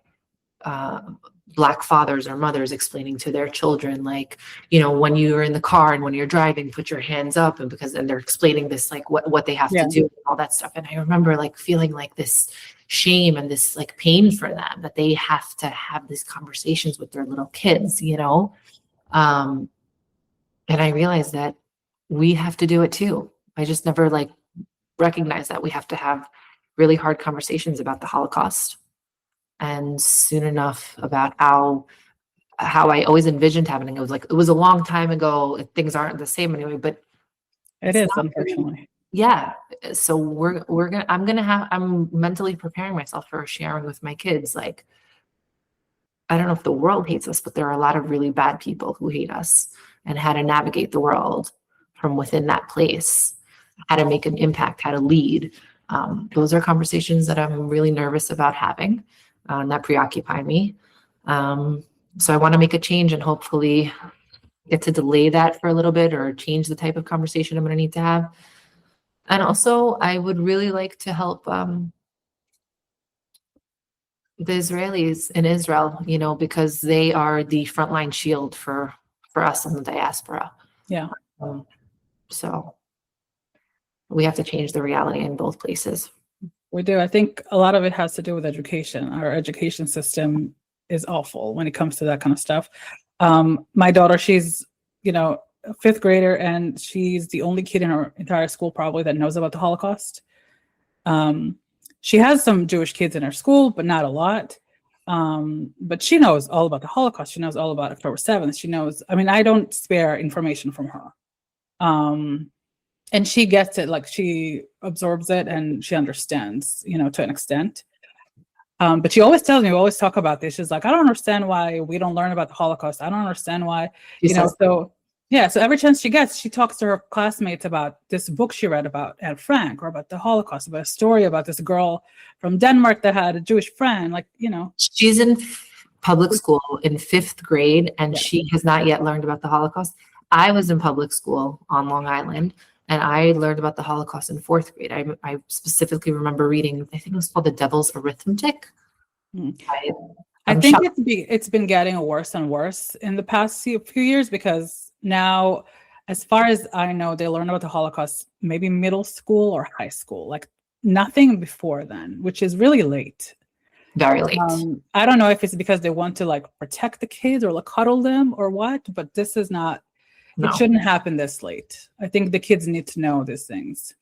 Black fathers or mothers explaining to their children, like, when you're in the car and when you're driving, put your hands up, and they're explaining this, like what they have to do and all that stuff. And I remember like feeling like this shame and this like pain for them, that they have to have these conversations with their little kids, and I realized that we have to do it too. I just never like recognized that we have to have really hard conversations about the Holocaust, and soon enough about how I always envisioned happening. It was a long time ago. Things aren't the same anyway, but it is, unfortunately. Yeah. So I'm mentally preparing myself for sharing with my kids. Like, I don't know if the world hates us, but there are a lot of really bad people who hate us, and how to navigate the world from within that place, how to make an impact, how to lead. Those are conversations that I'm really nervous about having, that preoccupy me. So I want to make a change and hopefully get to delay that for a little bit, or change the type of conversation I'm going to need to have. And also, I would really like to help the Israelis in Israel, because they are the frontline shield for us in the diaspora. Yeah. So we have to change the reality in both places. We do. I think a lot of it has to do with education. Our education system is awful when it comes to that kind of stuff. My daughter, she's, a fifth grader, and she's the only kid in her entire school probably that knows about the Holocaust. She has some Jewish kids in her school, but not a lot. But she knows all about the Holocaust. She knows all about October 7th. She knows, I don't spare information from her. And she gets it, like she absorbs it and she understands, to an extent. But she always tells me, we always talk about this. She's like, I don't understand why we don't learn about the Holocaust. I don't understand why, so yeah. So every chance she gets, she talks to her classmates about this book she read about Anne Frank, or about the Holocaust, about a story about this girl from Denmark that had a Jewish friend, She's in public school in 5th grade, and she has not yet learned about the Holocaust. I was in public school on Long Island, and I learned about the Holocaust in 4th grade. I specifically remember reading, I think it was called The Devil's Arithmetic. I think it's been getting worse and worse in the past few years, because now, as far as I know, they learn about the Holocaust maybe middle school or high school, like nothing before then, which is really late. Very late. I don't know if it's because they want to like protect the kids or like cuddle them or what, but this is not, it shouldn't happen this late. I think the kids need to know these things.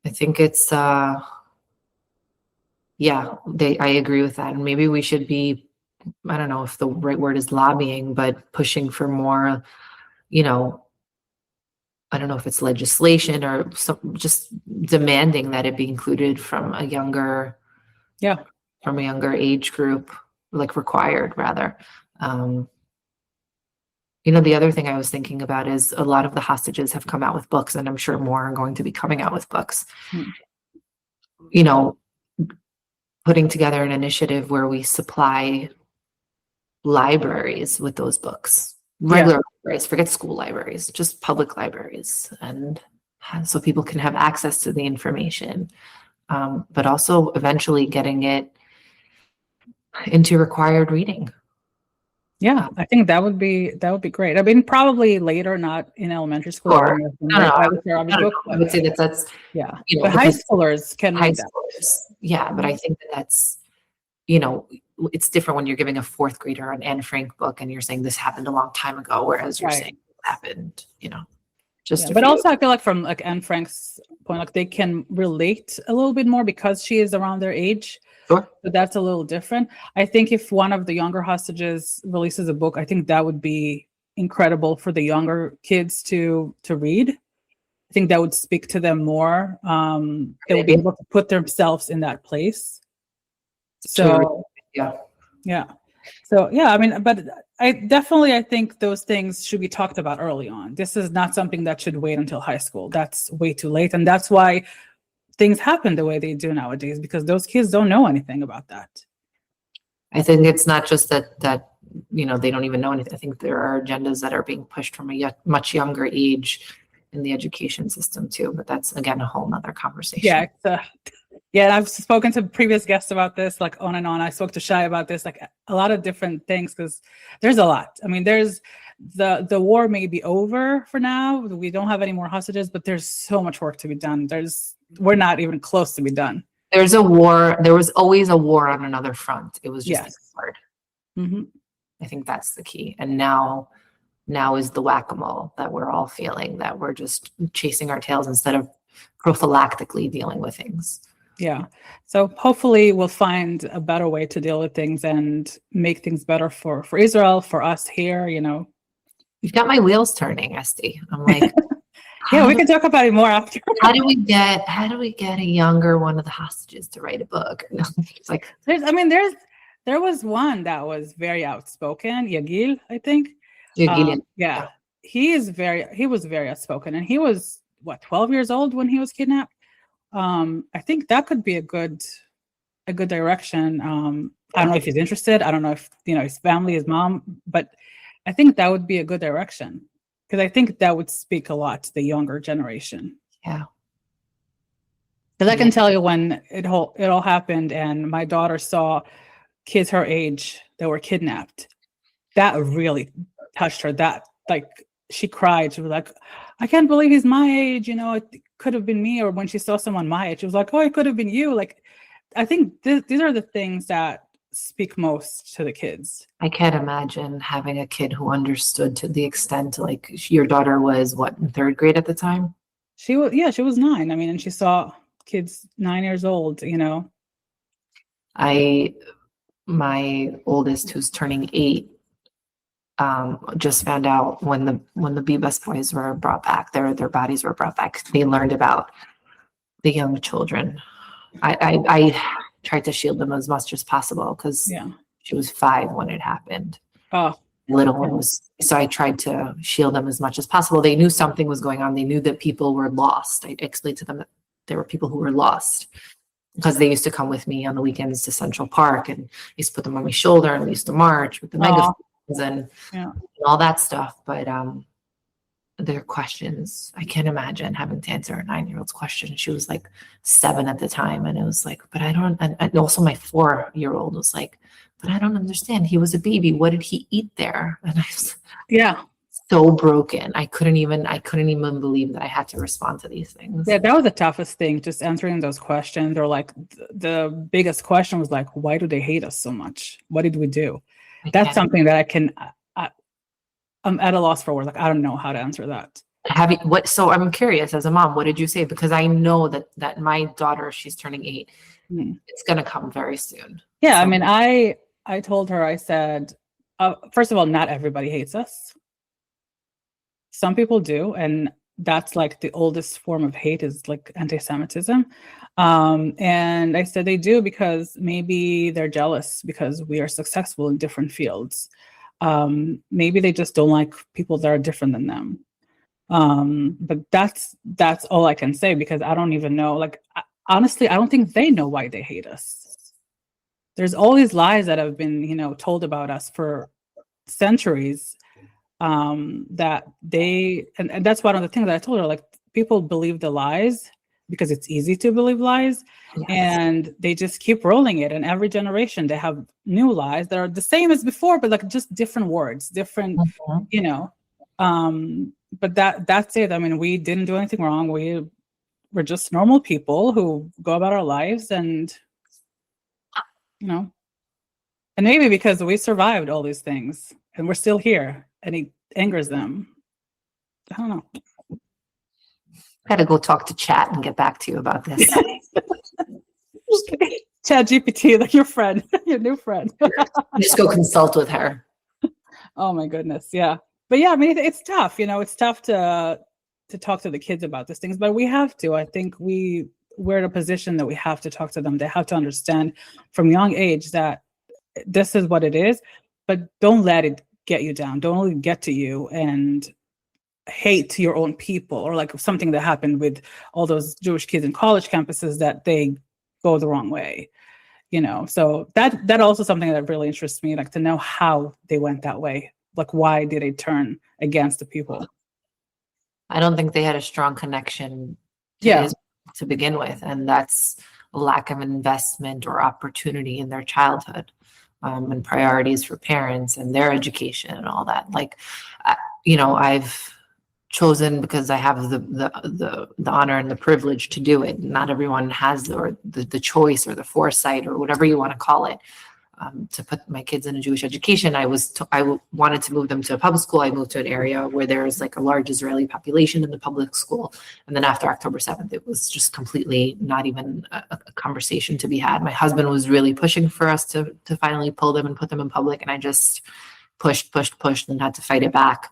I think it's Yeah, I agree with that. And maybe we should be, I don't know if the right word is lobbying, but pushing for more, you know, I don't know if it's legislation or just demanding that it be included from a younger age group, like required rather. The other thing I was thinking about is a lot of the hostages have come out with books, and I'm sure more are going to be coming out with books. Hmm. Putting together an initiative where we supply libraries with those books, regular libraries, forget school libraries, just public libraries, and so people can have access to the information, but also eventually getting it into required reading. Yeah, I think that would be great. I mean, probably later, not in elementary school. Or I would say that's yeah. But high schoolers can read that. Yeah, but I think that's it's different when you're giving a fourth grader an Anne Frank book and you're saying this happened a long time ago, whereas you're saying it happened, just. But also, I feel like from like Anne Frank's point, like they can relate a little bit more because she is around their age. Sure. But that's a little different. I think if one of the younger hostages releases a book, I think that would be incredible for the younger kids to read. I think that would speak to them more. They would be able to put themselves in that place. So yeah. So yeah, I mean, but I think those things should be talked about early on. This is not something that should wait until high school. That's way too late, and that's why things happen the way they do nowadays, because those kids don't know anything about that. I think it's not just that they don't even know anything. I think there are agendas that are being pushed from a much younger age in the education system too, but that's again a whole nother conversation. And I've spoken to previous guests about this, like on and on. I spoke to Shai about this, like a lot of different things, because there's a lot. I mean, there's the war may be over for now. We don't have any more hostages, but there's so much work to be done. We're not even close to be done. There's a war. There was always a war on another front. It was just hard. Mm-hmm. I think that's the key. And now is the whack-a-mole that we're all feeling, that we're just chasing our tails instead of prophylactically dealing with things. Yeah. So hopefully we'll find a better way to deal with things and make things better for Israel, for us here, You've got my wheels turning, Esti. I'm like, yeah, we can talk about it more after. How do we get a younger one of the hostages to write a book? It's like there was one that was very outspoken, Yagil, I think. Yeah. He was very outspoken, and he was 12 years old when he was kidnapped. I think that could be a good direction. I don't know if he's interested. I don't know if his family, his mom, but I think that would be a good direction, because I think that would speak a lot to the younger generation. Yeah. Because I can tell you, when it all happened and my daughter saw kids her age that were kidnapped, that really touched her. That, like, she cried. She was like, I can't believe he's my age. It could have been me. Or when she saw someone my age, she was like, oh, it could have been you. Like, I think these are the things that speak most to the kids. I can't imagine having a kid who understood to the extent, like, your daughter was in third grade at the time? She was 9. I mean, and she saw kids 9 years old, My oldest, who's turning 8, just found out when the Bebas boys were brought back, their bodies were brought back. They learned about the young children. I tried to shield them as much as possible, because she was 5 when it happened. Oh, the little one was. So I tried to shield them as much as possible. They knew something was going on. They knew that people were lost. I explained to them that there were people who were lost, because they used to come with me on the weekends to Central Park, and I used to put them on my shoulder, and we used to march with the megaphones and all that stuff. But their questions, I can't imagine having to answer a 9-year-old's question. She was like 7 at the time, and it was like, but I don't. And also my 4-year-old was like, but I don't understand. He was a baby. What did he eat there? And I was so broken. I couldn't even believe that I had to respond to these things. Yeah, that was the toughest thing, just answering those questions. Or like the biggest question was like, why do they hate us so much? What did we do? That's something that I'm at a loss for words. Like, I don't know how to answer that. So I'm curious, as a mom, what did you say? Because I know that my daughter, she's turning 8. Mm. It's going to come very soon. Yeah, So, I mean, I told her, I said, first of all, not everybody hates us. Some people do, and that's like the oldest form of hate is like antisemitism. And I said they do because maybe they're jealous because we are successful in different fields. Maybe they just don't like people that are different than them. But that's all I can say because I don't even know. Like, honestly, I don't think they know why they hate us. There's all these lies that have been, told about us for centuries, that and that's one of the things that I told her, like, people believe the lies because it's easy to believe lies, yes. and they just keep rolling it. And every generation they have new lies that are the same as before, but like just different words, different, but that's it. I mean, we didn't do anything wrong. We're just normal people who go about our lives, and and maybe because we survived all these things and we're still here, and it angers them. I don't know. Got to go talk to Chat and get back to you about this. Chat GPT, like your friend, your new friend. Just go consult with her. Oh my goodness, yeah. But yeah, I mean, it's tough. It's tough to talk to the kids about these things, but we have to. I think we're in a position that we have to talk to them. They have to understand from young age that this is what it is, but don't let it get you down. Don't let it get to you and hate your own people, or like something that happened with all those Jewish kids in college campuses that they go the wrong way. So that also something that really interests me, like to know how they went that way. Like, why did they turn against the people? I don't think they had a strong connection to begin with, and that's a lack of investment or opportunity in their childhood, and priorities for parents and their education and all that. Like, I've chosen because I have the honor and the privilege to do it. Not everyone has the choice or the foresight or whatever you want to call it, to put my kids in a Jewish education. I wanted to move them to a public school. I moved to an area where there's like a large Israeli population in the public school. And then after October 7th, it was just completely not even a conversation to be had. My husband was really pushing for us to finally pull them and put them in public. And I just pushed and had to fight it back.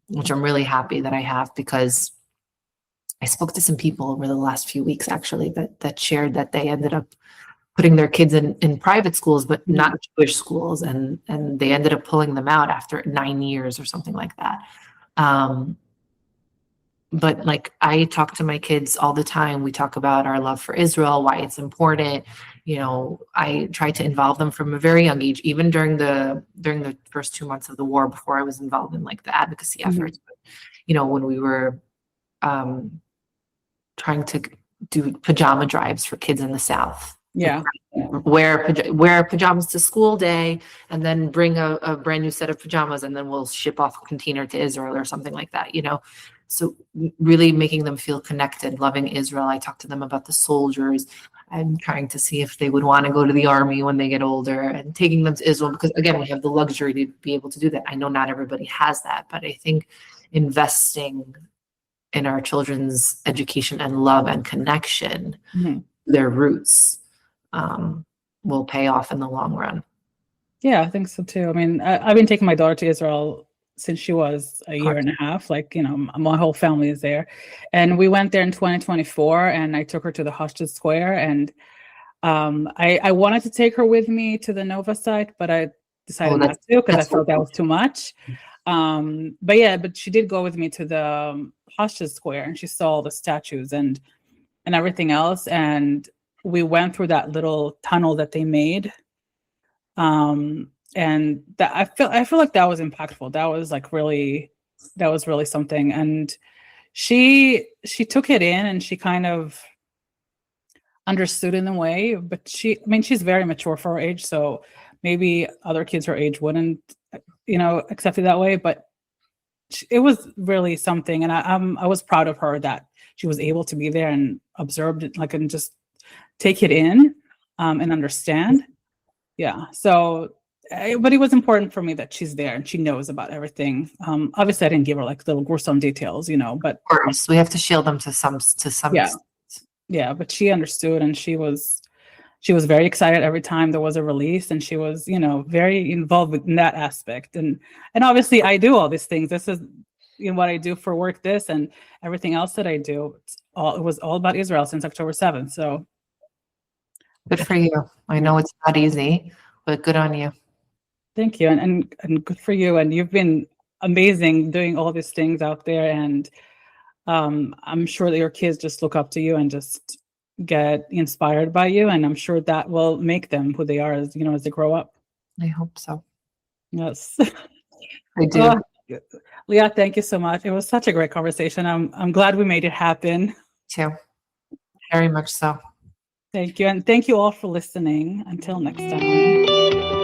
Which I'm really happy that I have, because I spoke to some people over the last few weeks, actually, that shared that they ended up putting their kids in private schools, but not Jewish schools. And they ended up pulling them out after 9 years or something like that. But like, I talk to my kids all the time. We talk about our love for Israel, why it's important. I try to involve them from a very young age, even during the first 2 months of the war, before I was involved in like the advocacy efforts. But, when we were trying to do pajama drives for kids in the South. Yeah. Wear pajamas to school day, and then bring a brand new set of pajamas, and then we'll ship off a container to Israel or something like that, So really making them feel connected, loving Israel. I talk to them about the soldiers. I'm trying to see if they would want to go to the army when they get older, and taking them to Israel, because again, we have the luxury to be able to do that. I know not everybody has that, but I think investing in our children's education and love and connection, their roots, will pay off in the long run. Yeah, I think so too. I mean, I've been taking my daughter to Israel since she was a year and a half. Like, my whole family is there. And we went there in 2024, and I took her to the Hosted Square. And I wanted to take her with me to the Nova site, but I decided not to, because I felt that was too much. But she did go with me to the Hosted Square, and she saw all the statues and everything else. And we went through that little tunnel that they made. And that I feel like that was impactful. That was really something. And she took it in, and she kind of understood in a way, but she's very mature for her age. So maybe other kids her age wouldn't, accept it that way, but it was really something. And I was proud of her that she was able to be there and observed it, like, and just take it in, and understand. Yeah. So, but it was important for me that she's there and she knows about everything. Obviously I didn't give her like little gruesome details, but of course we have to shield them to some yeah. Yeah, but she understood, and she was very excited every time there was a release, and she was, very involved in that aspect. And obviously I do all these things. This is, what I do for work, this and everything else that I do. It was all about Israel since October 7th. So Good for you. I know it's not easy, but good on you. thank you. And good for you. And you've been amazing doing all these things out there. And I'm sure that your kids just look up to you and just get inspired by you. And I'm sure that will make them who they are as they grow up. I hope so. Yes. I do. Leah, thank you so much. It was such a great conversation. I'm glad we made it happen. Too. Very much so. Thank you. And thank you all for listening. Until next time.